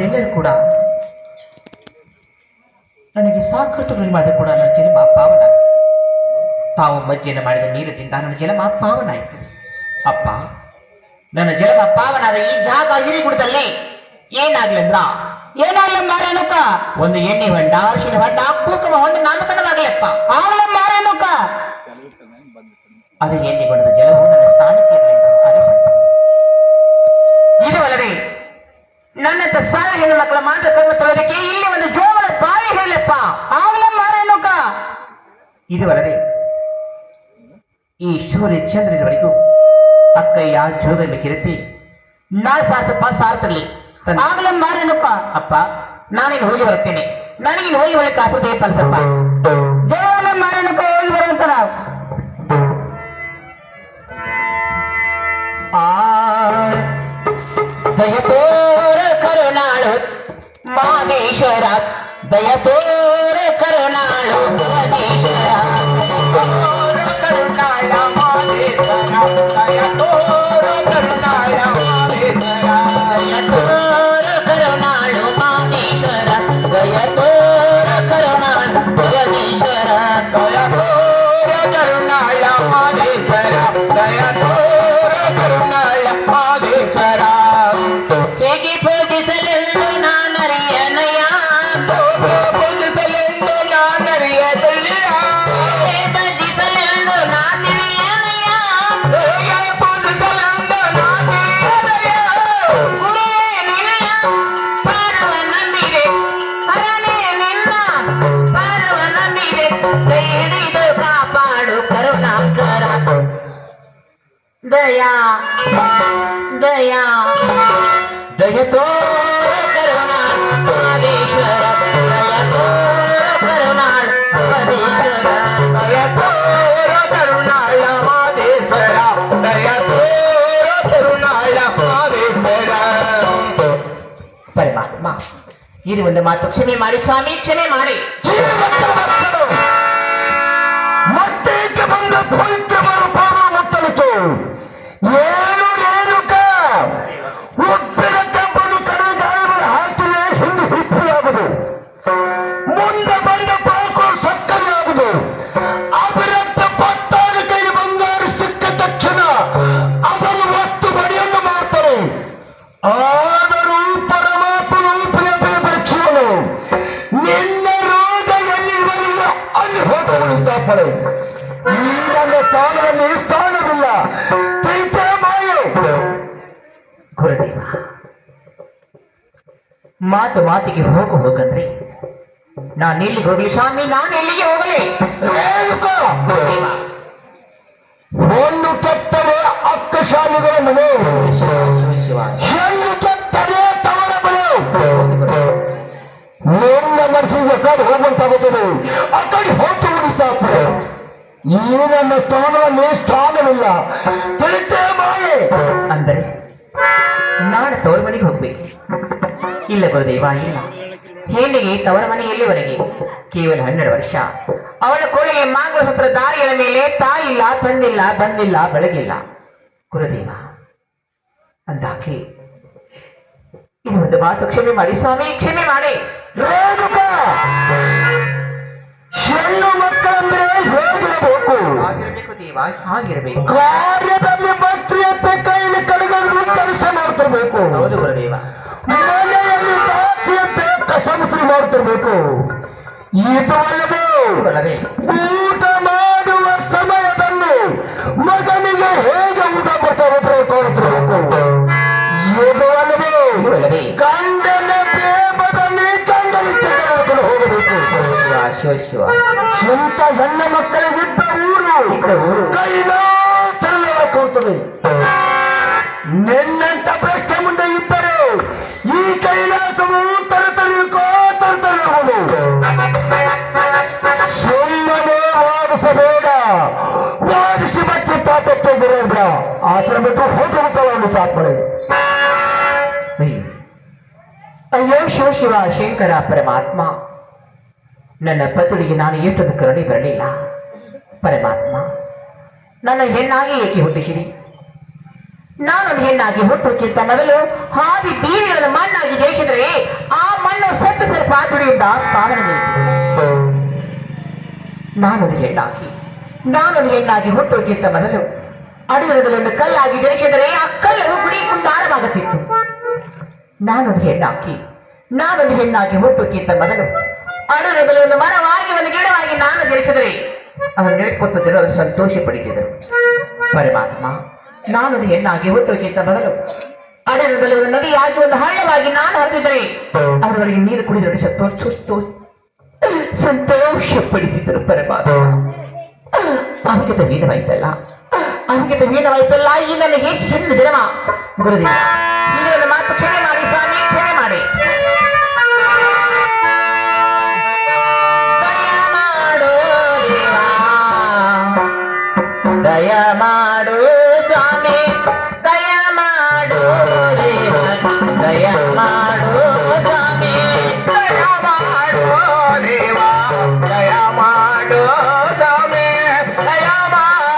ಎಲ್ಲರೂ ಕೂಡ ನನಗೆ ಸಾಕಷ್ಟು ಮಾಡಿದ ಕೂಡ ನನ್ನ ಜನ್ಮ ಪಾವನ. ತಾವು ಮಜ್ಜೆಯನ್ನು ಮಾಡಿದ ನೀರದಿಂದ ನನ್ನ ಜನ್ಮ ಪಾವನಾಯಿತು. ಅಪ್ಪ, ನನ್ನ ಜನ್ಮ ಪಾವನಾದ ಈ ಜಾಗ ಹಿರಿಗುಡದಲ್ಲಿ ಏನಾಗ್ಲಂದ್ರ ಏನಾಗ್ಲ ಮಾರೇನುಕ ಒಂದು ಎಣ್ಣೆ ಹೊಂಡ, ಅರಿಶಿನ ಹೊಂಡ, ಕುಂಕುಮ ಹೊಂಡ ನಾಮಕರಣವಾಗಲಪ್ಪ. ಆಗ್ಲ ಮಾರೇನುಕ ಅದು ಎಣ್ಣೆ ಹೊಂಡದ ಜಲವು ನನ್ನ ಸ್ಥಾನಕ್ಕೆ ಇರಲೆಂದು ಆದೇಶಿಸಿತು. ಇದು ಅಲ್ಲದೆ ನನ್ನಂತ ಸಾಲ ಹೆಣ್ಣು ಮಕ್ಕಳ ಮಾತ್ರ ಕರ್ಮ ತೊಳೆದಕ್ಕೆ ಇಲ್ಲಿ ಒಂದು ಜೋವಳ ಬಾವಿ ಹೇಳಪ್ಪ. ಆಗ್ಲ ಮಾರೇನುಕ ಇದು ಅಲ್ಲದೆ ಈ ಸೂರ್ಯ ಚಂದ್ರನವರೆಗೂ ಅಕ್ಕಯ್ಯ ಜೋಗಲ್ಲಿ ಕಿರತಿ ನಾ ಸಾರ್ಥಪ್ಪ ಸಾರ್ಥಲ್ಲಿ ಆಗ್ಲ ಮಾರೇನುಕ ಅಪ್ಪ, ನಾನೇನು ಹೋಗಿ ಬರುತ್ತೇನೆ. ನನಗಿನ್ನು ಹೋಗಿ ಬರಕ್ಕೆ ಆಸದೆ ಫಲಸಪ್ಪ. ಜಯವಾಲ ಮಾರೇನುಕ ಹೋಗಿ ಬರುವಂತ ನಾವು ದಯತೋರ ಕರುಣಾಳು ಮಾದೇಶ್ವರ, ದಯತೋರ ಕರುಣಾಳು ಮಾದೇಶ್ವರ, ಕರುಣಾಳ ಮಾದೇಶ್ವರ, ದಯತೋರ ಕರುಣಾಳ ಮಾದೇಶ್ವರ, ದಯತೋರ ಕರುಣಾಳು ಮಾದೇಶ್ವರ, ದಯತೋರ ಕರುಣಾಳು ಮಾದೇಶ್ವರ, ದಯತೋರ ಕರುಣಾಳ ಮಾದೇಶ್ವರ, ದಯತೋರ ಕರುಣಾಳ ಮಾದೇಶ್ವರ. ಹೇಗೆ ಭೋಜಿಸಲೆಂದು ನಾನರಿಯನಯ್ಯ, ಭೋಜಿಸಲೆಂದು ನಾನರಿಯದಯ್ಯ, ಭಜಿಸಲೆಂದು ನಾನರಿಯನಯ್ಯ, ಭೋಜಿಸಲೆಂದು ನಾನರಿಯದಯ್ಯ. ಗುರುವೇ ನಿನ್ನಯ ಪಾರವ ನಂಬಿದೆ, ಹರನೇ ನಿನ್ನ ಪಾರವ ನಂಬಿದೆ, ಕೈ ಹಿಡಿದು ಕಾಪಾಡು ಕರುಣಾಕರ. ದಯಾ ದಯಾ ದಯತೋ ಕರುಣಾ ಮಾದೇಶ್ವರ, ದಯತೋರ ಕರುಣಾಳ ಮಾದೇಶ್ವರ, ದಯತೋರ ಕರುಣಾಳ ಮಾದೇಶ್ವರ, ದಯತೋರ ಕರುಣಾಳ ಮಾದೇಶ್ವರ. ಪರಮಾತ್ಮ, ಇದು ಒಂದು ಮಾತು ಕ್ಷಮೆ ಮಾಡಿ ಸ್ವಾಮಿ, ಕ್ಷಮೆ ಮಾಡಿ. ಮತ್ತೆ ಬಂದ ಪವಿತ್ರ ಪಾಪ ಮುತ್ತಲಿತು. ಏನು ರೇಣುಕ ಉಪ್ಪಿನ ಕೆಂಪನ್ನು ಕಡೆ ಜಾರಿಗಳ ಹಾಕಿಯೇ ಹಿಂದೆ ಹಿಪ್ಪುಯಾಗುದು. ಮುಂದೆ ಬಂದ ಪಾಪ ಸಕ್ಕರೆಯಾಗುದು. ಅವಿರಕ್ತ ಪತ್ತಾದ ಕೈ ಬಂಗಾರ ಸಿಕ್ಕ ತಕ್ಷಣ ಅದನ್ನು ವಸ್ತು ಬಡಿಯನ್ನು ಮಾಡ್ತಾರೆ. ಆದರೂ ಪರಮಾತ್ಮನು ಪ್ರಿಯ ಪರೀಕ್ಷೆಗಳು ನಿನ್ನ ರೋಗ ಎಲ್ಲಿರುವುದಿಲ್ಲ ಅಲ್ಲಿ ಹೋಟಗಳಿಸ್ತಾಪಡೆ. ಈ ನನ್ನ ಸ್ಥಾನದಲ್ಲಿ ಸ್ಥಾನವಿಲ್ಲ. ಗುರುದೇವ, ಮಾತು ಮಾತಿಗೆ ಹೋಗಂದ್ರೆ ನಾನು ಎಲ್ಲಿಗೆ ಹೋಗಲಿ ಸ್ವಾಮಿ, ನಾನು ಎಲ್ಲಿಗೆ ಹೋಗಲಿ? ಒಂದು ಕೆಟ್ಟರೆ ಅಕ್ಕಶಾಲಿಗಳ ಮನೆ, ಹೆಣ್ಣು ಕೆಟ್ಟರೆ ತವರ ಮನೆ. ನಿನ್ನ ಮನಸ್ಸಿಗೆ ಕಡೆ ಹೋಗುವಂತಾಗುತ್ತದೆ, ಆ ಕಡೆ ಹೋಗಿ ಉಳಿಸ್ತಾಗ್ತದೆ. ಈ ನನ್ನ ಸ್ಥಾನದಲ್ಲಿ ಸ್ಥಾನವಿಲ್ಲ. ತಿಳಿತೇ ಮಾಯೆ ಅಂದರೆ ನಾಳೆ ತವರ ಮನೆಗೆ ಹೋಗ್ಬೇಕು? ಇಲ್ಲ ಗುರುದೇವ, ಇಲ್ಲ. ಹೆಣ್ಣಿಗೆ ತವರ ಮನೆ ಎಲ್ಲಿವರೆಗೆ? ಕೇವಲ 12 ವರ್ಷ. ಅವಳ ಕೋಳಿಗೆ ಮಂಗಲಸೂತ್ರ ದಾರಿಯ ಮೇಲೆ ತಾಯಿಲ್ಲ, ತಂದಿಲ್ಲ, ಬಂದಿಲ್ಲ, ಬೆಳಗಿಲ್ಲ. ಗುರುದೇವ, ಅಂದಾಕೆ ಇದು ಒಂದು ಮಾತು ಕ್ಷಮೆ ಮಾಡಿ ಸ್ವಾಮಿ, ಕ್ಷಮೆ ಮಾಡಿ. ರೇಣುಕ, ಹೆಣ್ಣು ಮಕ್ಕಳಂದ್ರೆ ಹೇಗಿರಬೇಕು? ಆಗಿರ್ಬೇಕು ದೇವ, ಹಾಗಿರ್ಬೇಕು. ಕಾರ್ಯದಲ್ಲಿ ಭಕ್ತಿಯಂತೆ ಕೈಲಿ ಕಡೆಗಳನ್ನು ಕೆಲಸ ಮಾಡ್ತಿರ್ಬೇಕು. ಹೌದು ಗುರುದೇವ. ಮನೆಯಲ್ಲಿ ದಾಸಿಯಂತೆ ಕಸಮುಸರಿ ಮಾಡ್ತಿರ್ಬೇಕು. ಇದು ಅಲ್ಲದೆ ಊಟ ಮಾಡುವ ಸಮಯದಲ್ಲಿ ಮಗನಿಗೆ ಹೇಗೆ ಊಟ ಕೊಡ್ತಾರೆ ಕೊಡ್ತಿರ್ಬೇಕು. ಇದು ಅಲ್ಲದೆ ಗಂಡನ ಪ್ರೇಮದಲ್ಲಿ ಚಂದನಿತ್ಯ ಹೋಗಬೇಕು. ಶಿವ ಶಿವ, ಇಂಥ ಹೆಣ್ಣ ಮಕ್ಕಳಿಗಿದ್ದ ಊರು ಕೈಲಾಸರೇ. ನಿನ್ನಂತ ಪ್ರಶ್ನೆ ಮುಂದೆ ಇದ್ದರೆ ಈ ಕೈಲಾಸವು ತರತರಿಯುವುದು. ಸುಮ್ಮನೆ ವಾದಿಸಬೇಡ, ವಾದಿಸಿ ಮತ್ತೆ ಪಾಪಕ್ಕೆ ಬರೋದ್ರ ಆಶ್ರಮಕ್ಕೆ ಹೋಗುತ್ತವೆ ಸಾತ್ಮಳೆ. ಅಯ್ಯೋ ಶಿವ ಶಿವ ಶಂಕರ ಪರಮಾತ್ಮ, ನನ್ನ ಪತಿಗೆ ನಾನು ಎಷ್ಟೊಂದು ಕರುಣೆ ಬರಲಿಲ್ಲ. ಪರಮಾತ್ಮ, ನನ್ನ ಹೆಣ್ಣಾಗಿ ಏಕೆ ಹುಟ್ಟಿಸಿರಿ? ನಾನು ಹೆಣ್ಣಾಗಿ ಹುಟ್ಟುಕ್ಕಿಂತ ಮೊದಲು ಹಾದಿ ಬೀದಿಗಳನ್ನು ಮಣ್ಣಾಗಿ ಜಯಿಸಿದರೆ ಪಾವನಗೊಳಿಸಿದೆ. ನಾನೊಂದು ಹೆಣ್ಣಾಗಿ ಹುಟ್ಟೋಕ್ಕಿಂತ ಮೊದಲು ಅಡುಗೆಗಳನ್ನು ಕಲ್ಲಾಗಿ ಜನಿಸಿದರೆ ಆ ಕಲ್ಲು ಗುಡಿ ಕುಂದಾರವಾಗುತ್ತಿತ್ತು. ನಾನೊಂದು ಹೆಣ್ಣಾಗಿ ಹುಟ್ಟೋಕ್ಕಿಂತ ಮೊದಲು ಅಡುಗೆಗಳನ್ನು ಮರವಾಗಿ ಒಂದು ಗಿಡವಾಗಿ ನಾನು ಜನಿಸಿದರೆ ಅವರು ನೆಡ್ಕೊತ್ತಿದ್ದರು, ಅದು ಸಂತೋಷ ಪಡಿಸಿದರು. ಪರಮಾತ್ಮ, ನಾನೊಂದು ಹೆಣ್ಣಾಗಿ ಹುಟ್ಟೋಕ್ಕಿಂತ ಮೊದಲು ಅಡುಗೆಗಳಲ್ಲಿ ಒಂದು ನದಿಯಾಗಿ ಒಂದು ಹಳ್ಳವಾಗಿ ನಾನು ಹರಿಸಿದರೆ ಅವರವರಿಗೆ ನೀರು ಕುಡಿದರೆ ಸಂತೋಷ ಪಡಿಸಿದರು. ಪರಮಾತ್ಮ, ಅವನಿಗೆ ವೀಣವಾಯ್ತಲ್ಲ ಈ ನನ್ನ ಎಷ್ಟು ಹೆಣ್ಣು ಜನ್ಮ ಗುರುದೇವ, ಈ ನನ್ನ ಮಾತು ಕ್ಷಮೆ ಮಾಡಿ